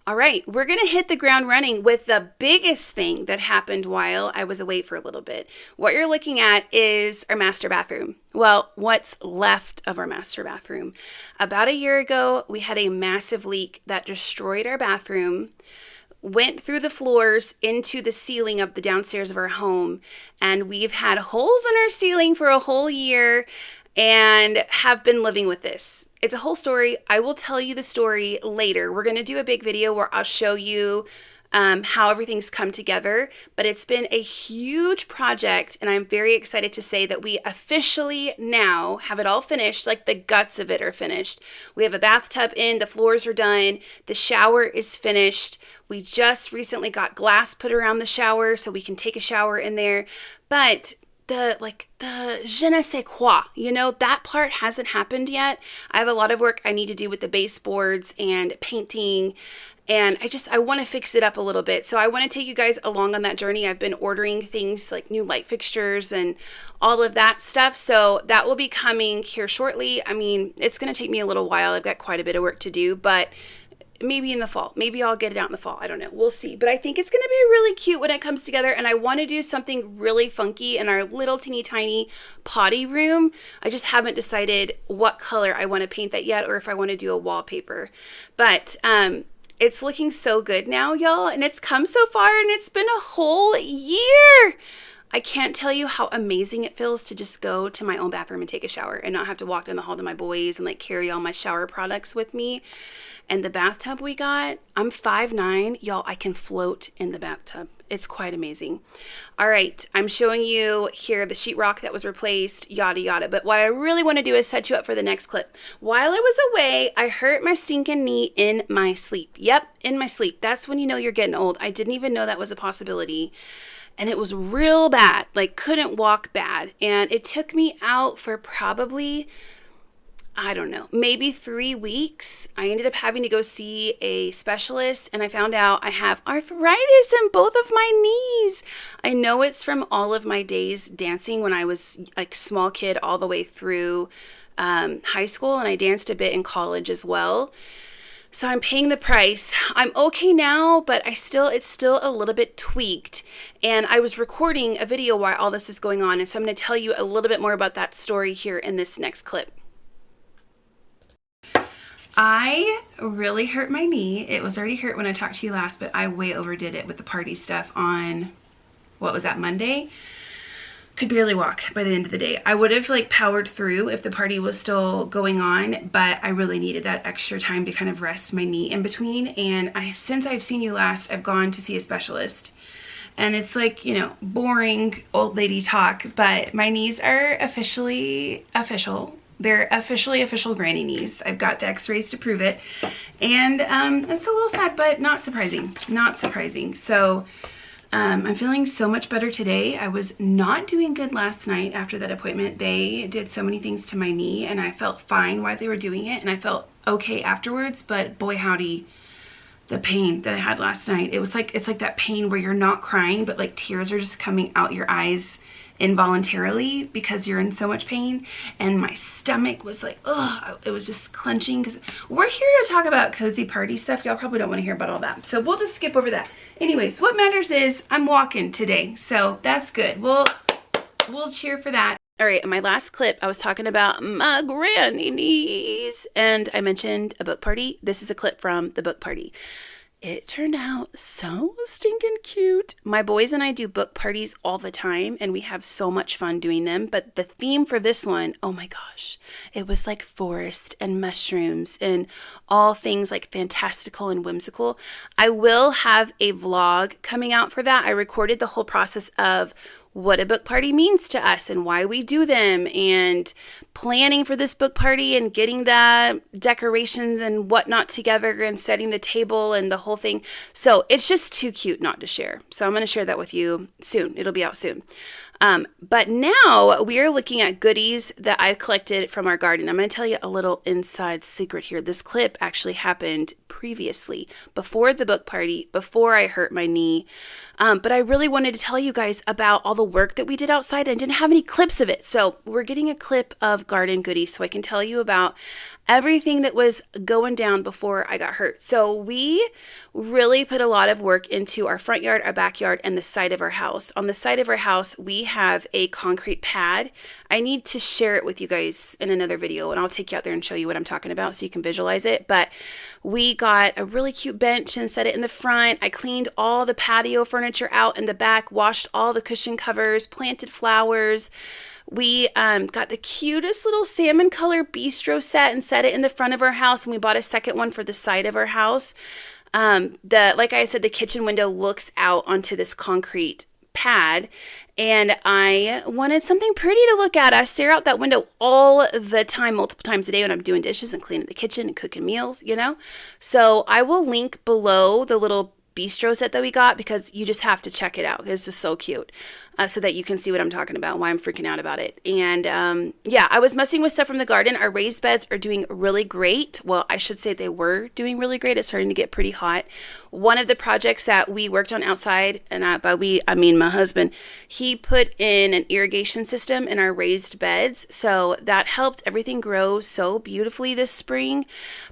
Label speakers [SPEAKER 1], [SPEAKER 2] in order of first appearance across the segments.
[SPEAKER 1] All right, we're going to hit the ground running with the biggest thing that happened while I was away for a little bit. What you're looking at is our master bathroom. Well, what's left of our master bathroom. About a year ago, we had a massive leak that destroyed our bathroom, went through the floors into the ceiling of the downstairs of our home, and we've had holes in our ceiling for a whole year and have been living with this. It's a whole story. I will tell you the story later. We're going to do a big video where I'll show you how everything's come together, but it's been a huge project, and I'm very excited to say that we officially now have it all finished, like the guts of it are finished. We have a bathtub in, the floors are done, the shower is finished. We just recently got glass put around the shower so we can take a shower in there, but the je ne sais quoi, that part hasn't happened yet. I have a lot of work I need to do with the baseboards and painting, and I want to fix it up a little bit. So I want to take you guys along on that journey. I've been ordering things like new light fixtures and all of that stuff. So that will be coming here shortly. I mean, it's going to take me a little while. I've got quite a bit of work to do, but maybe in the fall. Maybe I'll get it out in the fall. I don't know. We'll see. But I think it's going to be really cute when it comes together. And I want to do something really funky in our little teeny tiny potty room. I just haven't decided what color I want to paint that yet, or if I want to do a wallpaper. But it's looking so good now, y'all. And it's come so far, and it's been a whole year. I can't tell you how amazing it feels to just go to my own bathroom and take a shower and not have to walk down the hall to my boys and carry all my shower products with me. And the bathtub we got, I'm 5'9", y'all, I can float in the bathtub. It's quite amazing. All right, I'm showing you here the sheetrock that was replaced, yada, yada. But what I really want to do is set you up for the next clip. While I was away, I hurt my stinking knee in my sleep. Yep, in my sleep. That's when you know you're getting old. I didn't even know that was a possibility. And it was real bad, couldn't walk bad. And it took me out for probably, I don't know, maybe 3 weeks. I ended up having to go see a specialist, and I found out I have arthritis in both of my knees. I know it's from all of my days dancing when I was small kid all the way through high school, and I danced a bit in college as well. So I'm paying the price. I'm okay now, but it's still a little bit tweaked. And I was recording a video while all this is going on, and so I'm going to tell you a little bit more about that story here in this next clip. I really hurt my knee. It was already hurt when I talked to you last, but I way overdid it with the party stuff on, what was that, Monday? Could barely walk by the end of the day. I would have powered through if the party was still going on, but I really needed that extra time to kind of rest my knee in between. And since I've seen you last, I've gone to see a specialist. And it's boring old lady talk, but my knees are officially official. They're official granny knees. I've got the x-rays to prove it. And it's a little sad, but not surprising. Not surprising. So I'm feeling so much better today. I was not doing good last night after that appointment. They did so many things to my knee, and I felt fine while they were doing it, and I felt okay afterwards, but boy howdy, the pain that I had last night. It's like that pain where you're not crying, but tears are just coming out your eyes involuntarily because you're in so much pain. And my stomach was ugh, it was just clenching, because we're here to talk about cozy party stuff. Y'all probably don't want to hear about all that, so we'll just skip over that. Anyways, what matters is I'm walking today, so that's good. We'll cheer for that. All right, in my last clip, I was talking about my granny knees, and I mentioned a book party. This is a clip from the book party. It turned out so stinking cute. My boys and I do book parties all the time, and we have so much fun doing them. But the theme for this one, oh my gosh, it was forest and mushrooms and all things fantastical and whimsical. I will have a vlog coming out for that. I recorded the whole process of what a book party means to us and why we do them, and planning for this book party and getting the decorations and whatnot together and setting the table and the whole thing. So it's just too cute not to share. So I'm going to share that with you soon. It'll be out soon. But now we are looking at goodies that I've collected from our garden. I'm going to tell you a little inside secret here. This clip actually happened previously, before the book party, before I hurt my knee. But I really wanted to tell you guys about all the work that we did outside, and didn't have any clips of it. So we're getting a clip of garden goodies so I can tell you about everything that was going down before I got hurt. So we really put a lot of work into our front yard, our backyard, and the side of our house. On the side of our house, we have a concrete pad. I need to share it with you guys in another video, and I'll take you out there and show you what I'm talking about so you can visualize it. But we got a really cute bench and set it in the front. I cleaned all the patio furniture out in the back, washed all the cushion covers, planted flowers. We got the cutest little salmon color bistro set and set it in the front of our house, and we bought a second one for the side of our house. Like I said, the kitchen window looks out onto this concrete pad, and I wanted something pretty to look at. I stare out that window all the time, multiple times a day when I'm doing dishes and cleaning the kitchen and cooking meals, you know? So I will link below the little bistro set that we got, because you just have to check it out. It's just so cute. So that you can see what I'm talking about, why I'm freaking out about it. And yeah, I was messing with stuff from the garden. Our raised beds are doing really great. Well, I should say they were doing really great. It's starting to get pretty hot. One of the projects that we worked on outside, and by we, I mean my husband, he put in an irrigation system in our raised beds. So that helped everything grow so beautifully this spring.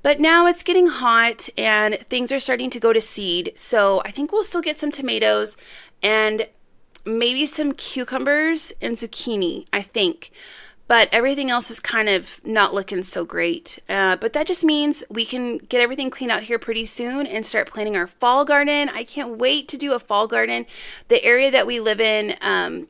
[SPEAKER 1] But now it's getting hot and things are starting to go to seed. So I think we'll still get some tomatoes and maybe some cucumbers and zucchini, I think. But everything else is kind of not looking so great. But that just means we can get everything cleaned out here pretty soon and start planting our fall garden. I can't wait to do a fall garden. The area that we live in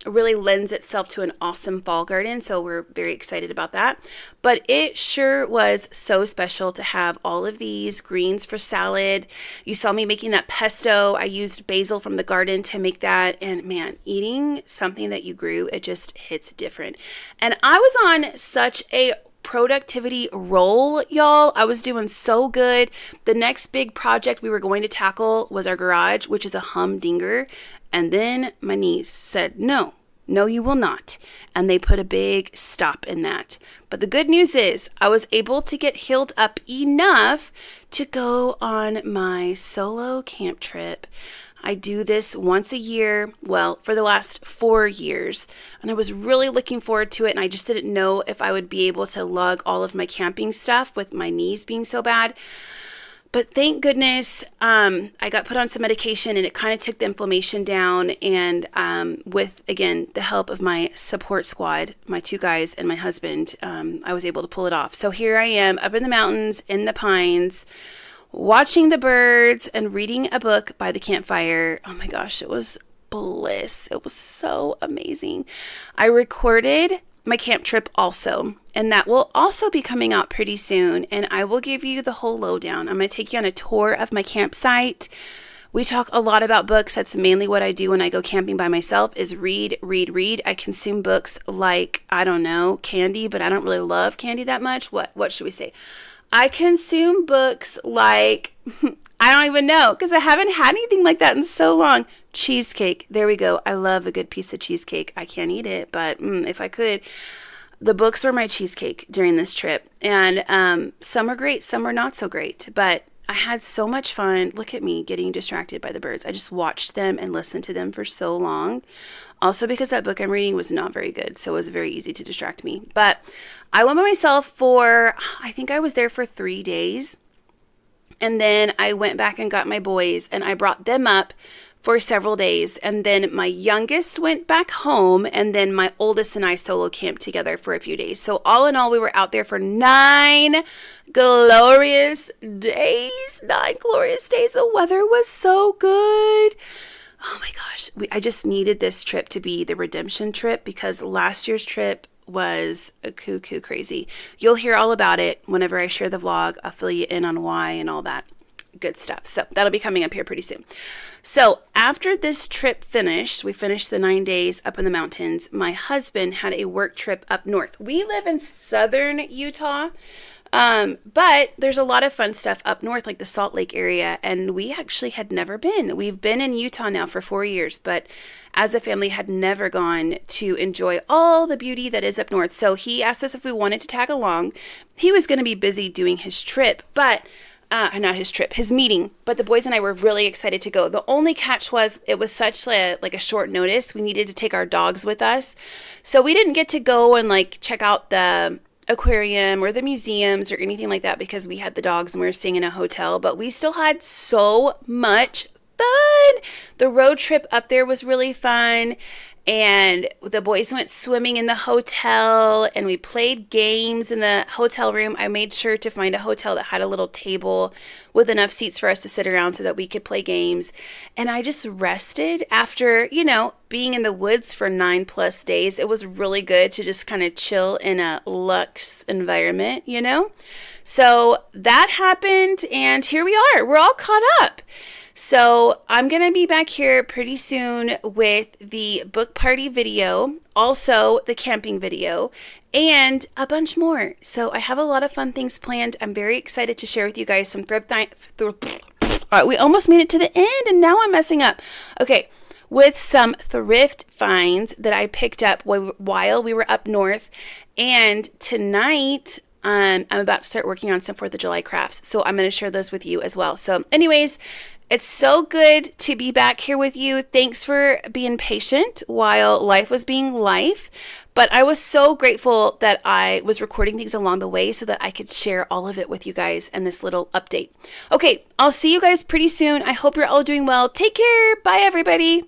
[SPEAKER 1] really lends itself to an awesome fall garden, so we're very excited about that. But it sure was so special to have all of these greens for salad. You saw me making that pesto. I used basil from the garden to make that. And man, eating something that you grew, it just hits different. And I was on such a productivity roll, y'all. I was doing so good. The next big project we were going to tackle was our garage, which is a humdinger. And then my niece said, no, you will not. And they put a big stop in that. But the good news is I was able to get healed up enough to go on my solo camp trip. I do this once a year, well, for the last 4 years, and I was really looking forward to it, and I just didn't know if I would be able to lug all of my camping stuff with my knees being so bad. But thank goodness I got put on some medication, and it kind of took the inflammation down, and with, again, the help of my support squad, my 2 guys and my husband, I was able to pull it off. So here I am up in the mountains, in the pines, watching the birds and reading a book by the campfire. Oh my gosh, it was bliss. It was so amazing. I recorded my camp trip also, and that will also be coming out pretty soon, and I will give you the whole lowdown. I'm going to take you on a tour of my campsite. We talk a lot about books. That's mainly what I do when I go camping by myself, is read. I consume books like, I don't know, candy, but I don't really love candy that much. What should we say? I consume books like, I don't even know, because I haven't had anything like that in so long. Cheesecake. There we go. I love a good piece of cheesecake. I can't eat it, but if I could. The books were my cheesecake during this trip. And some are great, some are not so great. But I had so much fun. Look at me getting distracted by the birds. I just watched them and listened to them for so long. Also because that book I'm reading was not very good, so it was very easy to distract me. But I went by myself for, I think I was there for 3 days. And then I went back and got my boys, and I brought them up for several days. And then my youngest went back home, and then my oldest and I solo camped together for a few days. So all in all, we were out there for 9 glorious days. 9 glorious days. The weather was so good. Oh my gosh. I just needed this trip to be the redemption trip, because last year's trip was a cuckoo crazy. You'll hear all about it whenever I share the vlog. I'll fill you in on why and all that good stuff. So that'll be coming up here pretty soon. So after this trip finished, we finished the 9 days up in the mountains. My husband had a work trip up north. We live in southern Utah, but there's a lot of fun stuff up north, like the Salt Lake area, and we actually had never been. We've been in Utah now for 4 years, but as a family had never gone to enjoy all the beauty that is up north. So he asked us if we wanted to tag along. He was going to be busy doing his trip, but his meeting, but the boys and I were really excited to go. The only catch was it was such a short notice. We needed to take our dogs with us. So we didn't get to go and check out the aquarium or the museums or anything like that because we had the dogs and we were staying in a hotel, but we still had so much fun. The road trip up there was really fun. And the boys went swimming in the hotel and we played games in the hotel room. I made sure to find a hotel that had a little table with enough seats for us to sit around so that we could play games. And I just rested after, being in the woods for 9+ days. It was really good to just kind of chill in a luxe environment, So that happened and here we are. We're all caught up. So I'm going to be back here pretty soon with the book party video, also the camping video, and a bunch more. So I have a lot of fun things planned. I'm very excited to share with you guys some we almost made it to the end and now I'm messing up. Okay, with some thrift finds that I picked up while we were up north. And tonight, I'm about to start working on some 4th of July crafts. So I'm going to share those with you as well. So anyways, it's so good to be back here with you. Thanks for being patient while life was being life. But I was so grateful that I was recording things along the way so that I could share all of it with you guys in this little update. Okay, I'll see you guys pretty soon. I hope you're all doing well. Take care. Bye, everybody.